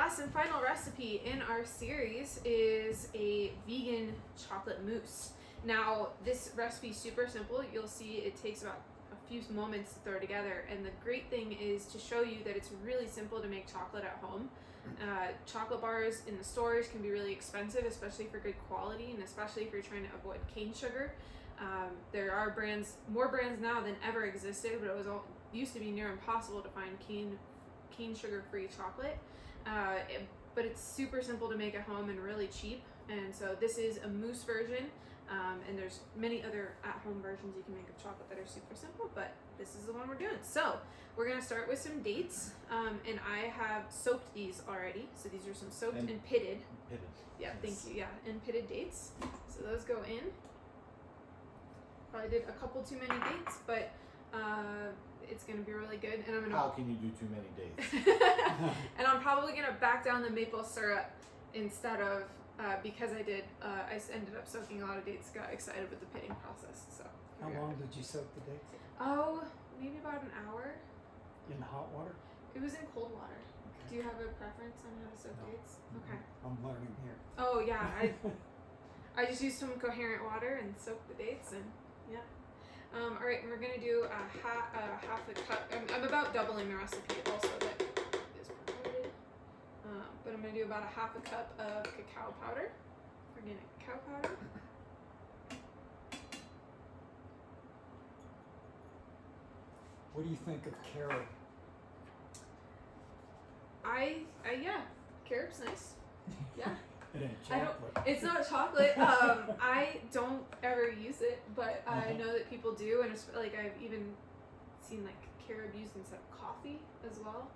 last and final recipe in our series is a vegan chocolate mousse. Now, this recipe is super simple. You'll see it takes about a few moments to throw together, and the great thing is to show you that it's really simple to make chocolate at home. Chocolate bars in the stores can be really expensive, especially for good quality, and especially if you're trying to avoid cane sugar. There are more brands now than ever existed, but it used to be near impossible to find cane sugar-free chocolate. But it's super simple to make at home and really cheap. And so this is a mousse version, and there's many other at-home versions you can make of chocolate that are super simple, but this is the one we're doing. So we're gonna start with some dates, and I have soaked these already. So these are some soaked and pitted. Pitted. Yeah, Yes. thank you. Yeah, and pitted dates. So those go in. Probably did a couple too many dates, but it's gonna be really good. And I'm gonna. How can you do too many dates? And I'm probably gonna back down the maple syrup instead of because I ended up soaking a lot of dates. Got excited with the pitting process. So. How long did you soak the dates? Oh, maybe about an hour. In hot water? It was in cold water. Okay. Do you have a preference on how to soak No. dates? Okay. I'm learning here. Oh yeah, I just used some coherent water and soaked the dates, and yeah. All right, we're gonna do half a cup. I'm about doubling the recipe also that is provided, but I'm gonna do about a half a cup of cacao powder, organic cacao powder. What do you think of carob? Yeah, carob's nice. Yeah. It ain't I don't- chocolate. It's not chocolate. I don't ever use it, but I know that people do, and it's like I've even seen like carob used instead of coffee as well.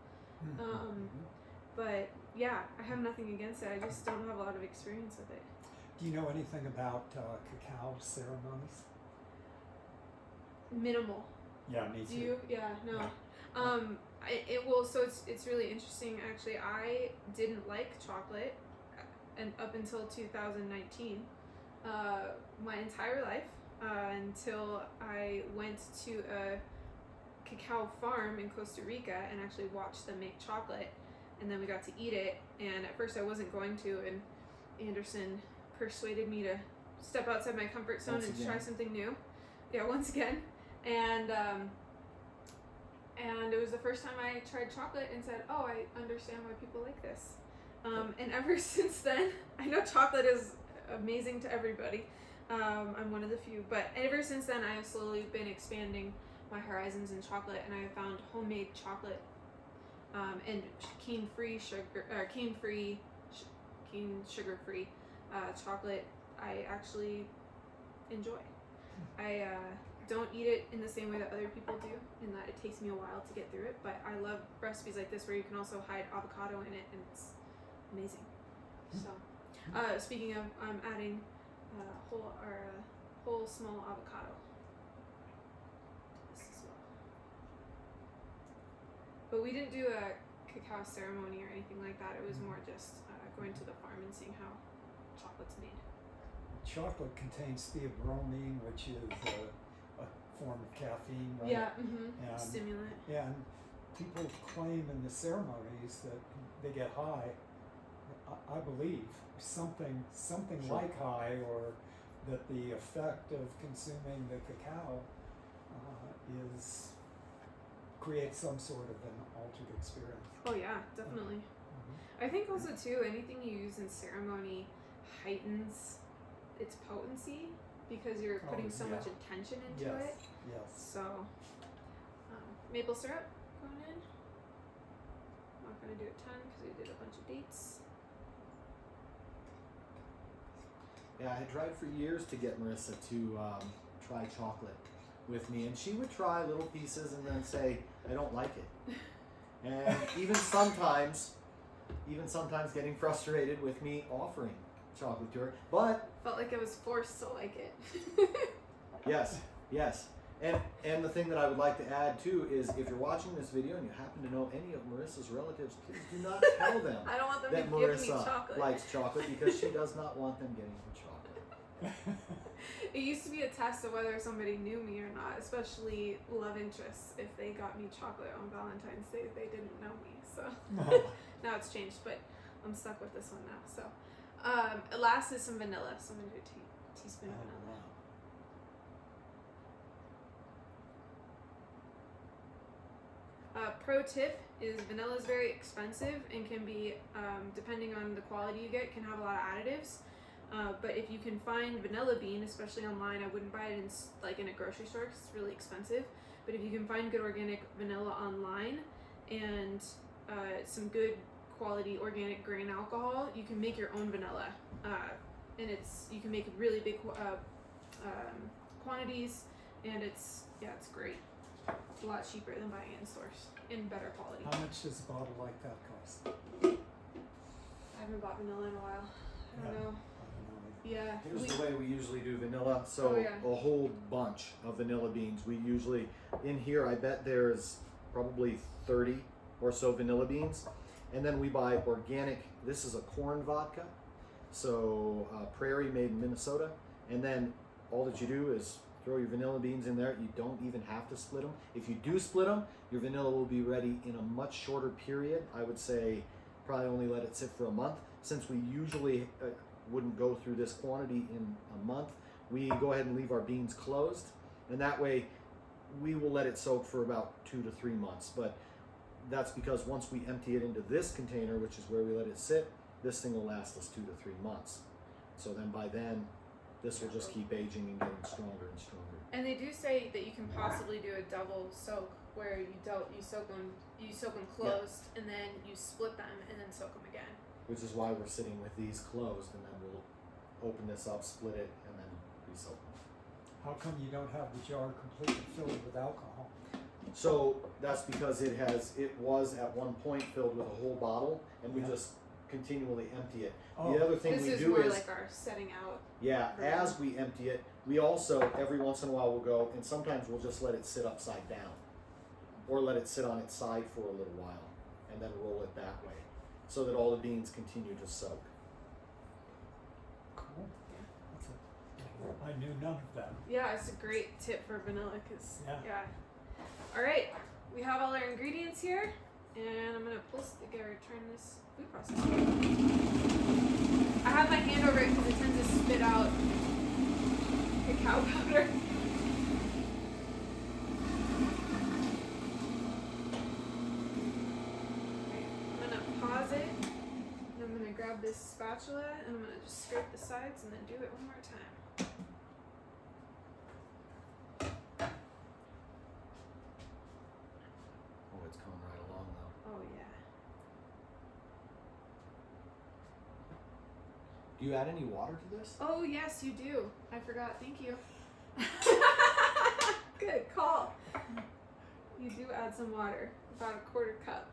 But yeah, I have nothing against it. I just don't have a lot of experience with it. Do you know anything about cacao ceremonies? Minimal. Yeah, me too. Do you? Yeah, no. Yeah. So it's really interesting actually. I didn't like chocolate and up until 2019, my entire life, until I went to a cacao farm in Costa Rica and actually watched them make chocolate, and then we got to eat it. And at first I wasn't going to, and Anderson persuaded me to step outside my comfort zone and try something new. Yeah, once again. And it was the first time I tried chocolate and said, oh, I understand why people like this. And ever since then, I know chocolate is amazing to everybody. I'm one of the few, but ever since then, I have slowly been expanding my horizons in chocolate, and I have found homemade chocolate and cane sugar-free chocolate I actually enjoy. I don't eat it in the same way that other people do, in that it takes me a while to get through it, but I love recipes like this where you can also hide avocado in it, and it's amazing. So, speaking of, I'm adding whole small avocado. This as well. But we didn't do a cacao ceremony or anything like that. It was more just going to the farm and seeing how chocolate's made. Chocolate contains theobromine, which is a form of caffeine, right? Yeah, And, stimulant. and people claim in the ceremonies that they get high. I believe something Sure. like high, or that the effect of consuming the cacao creates some sort of an altered experience. Oh yeah, definitely. I think also too, anything you use in ceremony heightens its potency because you're putting so much intention into it. Yes. So, maple syrup going in. I'm not gonna do a ton because we did a bunch of dates. Yeah, I had tried for years to get Marissa to try chocolate with me, and she would try little pieces and then say, I don't like it. And even sometimes getting frustrated with me offering chocolate to her. But Felt like I was forced to like it. yes. And the thing that I would like to add too is, if you're watching this video and you happen to know any of Marissa's relatives, please do not tell them I don't want them that to give me Marissa chocolate. likes chocolate, because she does not want them getting her chocolate. It used to be a test of whether somebody knew me or not, especially love interests. If they got me chocolate on Valentine's Day, they didn't know me. So now it's changed. But I'm stuck with this one now. So, last is some vanilla. So I'm gonna do a teaspoon of vanilla. Pro tip is vanilla is very expensive and can be, depending on the quality you get, can have a lot of additives. But if you can find vanilla bean, especially online, I wouldn't buy it in a grocery store because it's really expensive. But if you can find good organic vanilla online and some good quality organic grain alcohol, you can make your own vanilla. And you can make really big quantities, and it's great. It's a lot cheaper than buying it in stores, in better quality. How much does a bottle like that cost? I haven't bought vanilla in a while. I don't know. Yeah. Here's the way we usually do vanilla. So a whole bunch of vanilla beans. We usually, in here, I bet there's probably 30 or so vanilla beans. And then we buy organic, this is a corn vodka. So Prairie made in Minnesota. And then all that you do is throw your vanilla beans in there. You don't even have to split them. If you do split them, your vanilla will be ready in a much shorter period. I would say probably only let it sit for a month. Since we usually wouldn't go through this quantity in a month, we go ahead and leave our beans closed. And that way we will let it soak for about 2 to 3 months. But that's because once we empty it into this container, which is where we let it sit, this thing will last us 2 to 3 months. So then by then, this will just keep aging and getting stronger and stronger. And they do say that you can possibly do a double soak where you soak them closed and then you split them and then soak them again. Which is why we're sitting with these closed, and then we'll open this up, split it, and then re-soak them. How come you don't have the jar completely filled with alcohol? So that's because it was at one point filled with a whole bottle, and we just continually empty it. Oh. The other thing we do is... This is more like our setting out. Yeah, as we empty it, we also, every once in a while, will go, and sometimes we'll just let it sit upside down, or let it sit on its side for a little while, and then roll it that way, so that all the beans continue to soak. Cool. I knew none of that. Yeah, it's a great tip for vanilla because, All right, we have all our ingredients here, and I'm going to turn this food processor. I have my hand over it because it tends to spit out cacao powder. I'm going to pause it, and I'm going to grab this spatula, and I'm going to just scrape the sides and then do it one more time. Oh, it's coming right along though. Oh, yeah. Do you add any water to this? Oh, yes, you do. I forgot. Thank you. Good call. You do add some water, about a quarter cup.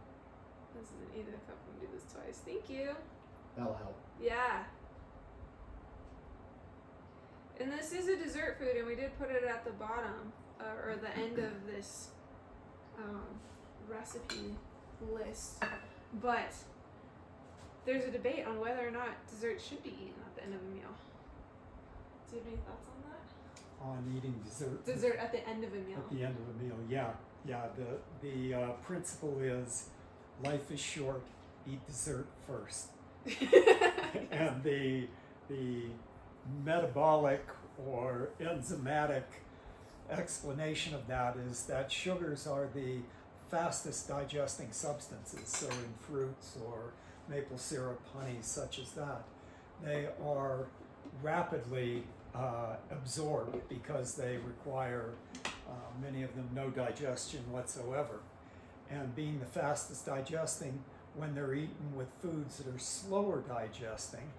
This isn't either cup. I'm going to do this twice. Thank you. That'll help. Yeah. And this is a dessert food, and we did put it at the bottom, or the end of this recipe list. But there's a debate on whether or not dessert should be eaten at the end of a meal. Do you have any thoughts on that? On eating dessert. Dessert at the end of a meal. At the end of a meal, yeah. The principle is life is short, eat dessert first. And the metabolic or enzymatic explanation of that is that sugars are the fastest digesting substances. So in fruits or maple syrup, honey, such as that, they are rapidly absorbed because they require, many of them, no digestion whatsoever. And being the fastest digesting, when they're eaten with foods that are slower digesting,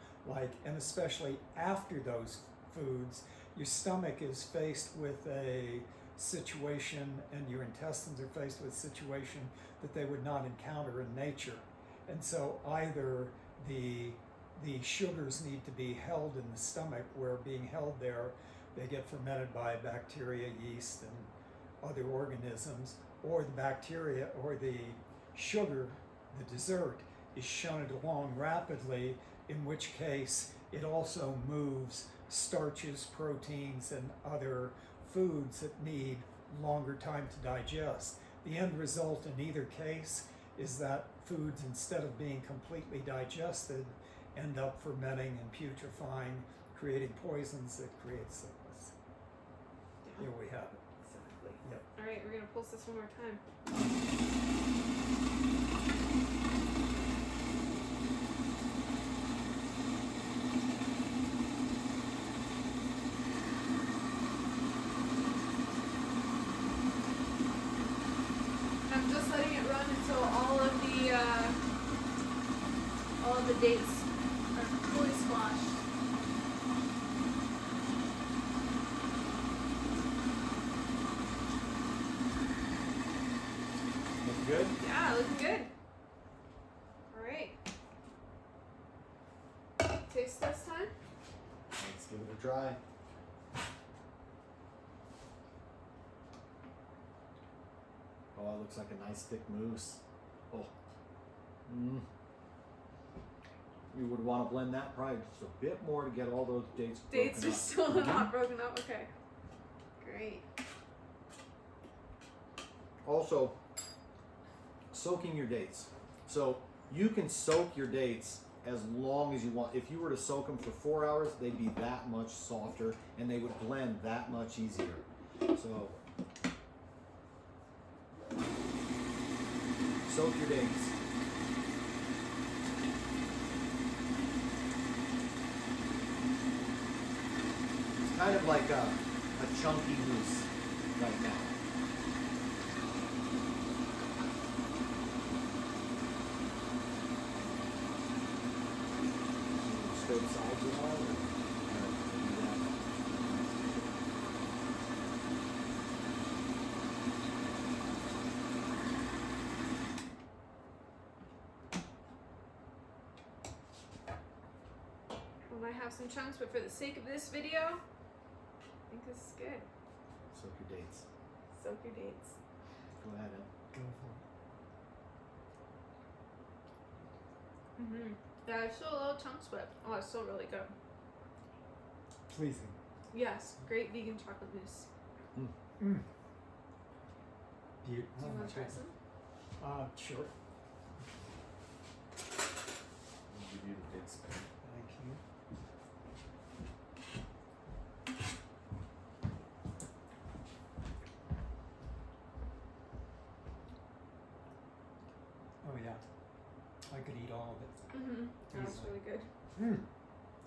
and especially after those foods, your stomach is faced with a situation and your intestines are faced with a situation that they would not encounter in nature. And so either the sugars need to be held in the stomach, where being held there, they get fermented by bacteria, yeast, and other organisms, or the bacteria or the sugar, the dessert, is shunted along rapidly, in which case it also moves starches, proteins, and other foods that need longer time to digest. The end result in either case is that foods, instead of being completely digested, end up fermenting and putrefying, creating poisons that create sickness. Yeah. Here we have it. Exactly. Yep. All right, we're gonna pulse this one more time. I'm just letting it run until all of the dates are fully squashed. Looking good? Yeah, looking good. All right. Taste test time. Let's give it a try. Oh, it looks like a nice thick mousse. Oh. You would want to blend that probably just a bit more to get all those dates Dates broken are up. still not broken up. Okay. Great. Also, soaking your dates. So you can soak your dates as long as you want. If you were to soak them for 4 hours, they'd be that much softer and they would blend that much easier. So soak your dates. It's kind of like a chunky mousse right now. Straight sides of all, or do that? We might have some chunks, but for the sake of this video, I think this is good. Soak your dates. Soak your dates. Go ahead, Go for Mm-hmm. Yeah, there's still a little chunks, but oh, it's still really good. it. Pleasing. Yes, great vegan chocolate mousse. Mm. Do you want to try some? Sure. I'll give you the big spoon. Thank you. Oh yeah, I could eat all of it. Mm-hmm. That was Easily. really good. Mm.